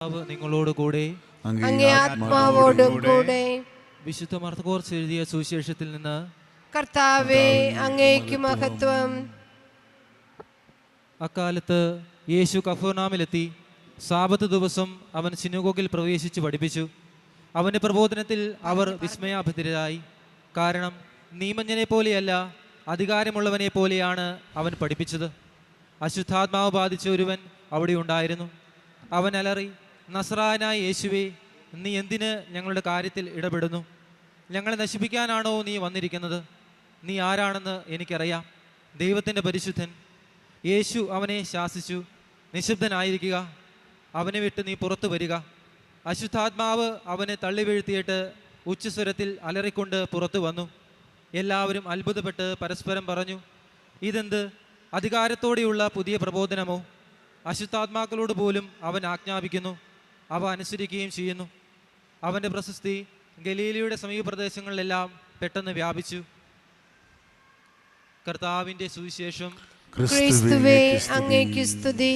നിങ്ങളോട് കൂടെ അങ്ങേ ആത്മാവോടും കൂടെ. വിശുദ്ധ മർക്കോസ് എഴുതിയ സുവിശേഷത്തിൽ നിന്ന്. കർത്താവേ, അങ്ങേക്ക് മഹത്വം. അക്കാലത്ത് യേശു കഫർനാമിലെത്തി. സാബത്ത് ദിവസം അവൻ സിനഗോഗിൽ പ്രവേശിച്ച് പഠിപ്പിച്ചു. അവന്റെ പ്രബോധനത്തിൽ അവർ വിസ്മയാഭിതരായി. കാരണം നീമഞ്ഞനെ പോലെയല്ല, അധികാരമുള്ളവനെ പോലെയാണ് അവൻ പഠിപ്പിച്ചത്. അശുദ്ധാത്മാവ് ബാധിച്ച ഒരുവൻ അവിടെ ഉണ്ടായിരുന്നു. അവൻ അലറി, നസ്രായനായ യേശുവേ, നീ എന്തിന് ഞങ്ങളുടെ കാര്യത്തിൽ ഇടപെടുന്നു? ഞങ്ങളെ നശിപ്പിക്കാനാണോ നീ വന്നിരിക്കുന്നത്? നീ ആരാണെന്ന് എനിക്കറിയാം, ദൈവത്തിൻ്റെ പരിശുദ്ധൻ. യേശു അവനെ ശാസിച്ചു, നിശബ്ദനായിരിക്കുക, അവനെ വിട്ട് നീ പുറത്തു വരിക. അശുദ്ധാത്മാവ് അവനെ തള്ളി വീഴ്ത്തിയിട്ട് ഉച്ചസ്വരത്തിൽ അലറിക്കൊണ്ട് പുറത്തു വന്നു. എല്ലാവരും അത്ഭുതപ്പെട്ട് പരസ്പരം പറഞ്ഞു, ഇതെന്ത് അധികാരത്തോടെയുള്ള പുതിയ പ്രബോധനമോ? അശുദ്ധാത്മാക്കളോട് പോലും അവൻ ആജ്ഞാപിക്കുന്നു, അവ അനുസരിക്കുകയും ചെയ്യുന്നു. അവൻ്റെ പ്രശസ്തി ഗലീലയുടെ സമീപ പ്രദേശങ്ങളിലെല്ലാം പെട്ടെന്ന് വ്യാപിച്ചു. കർത്താവിൻ്റെ സുവിശേഷം. ക്രിസ്തുവേ, അങ്ങേക്ക് സ്തുതി.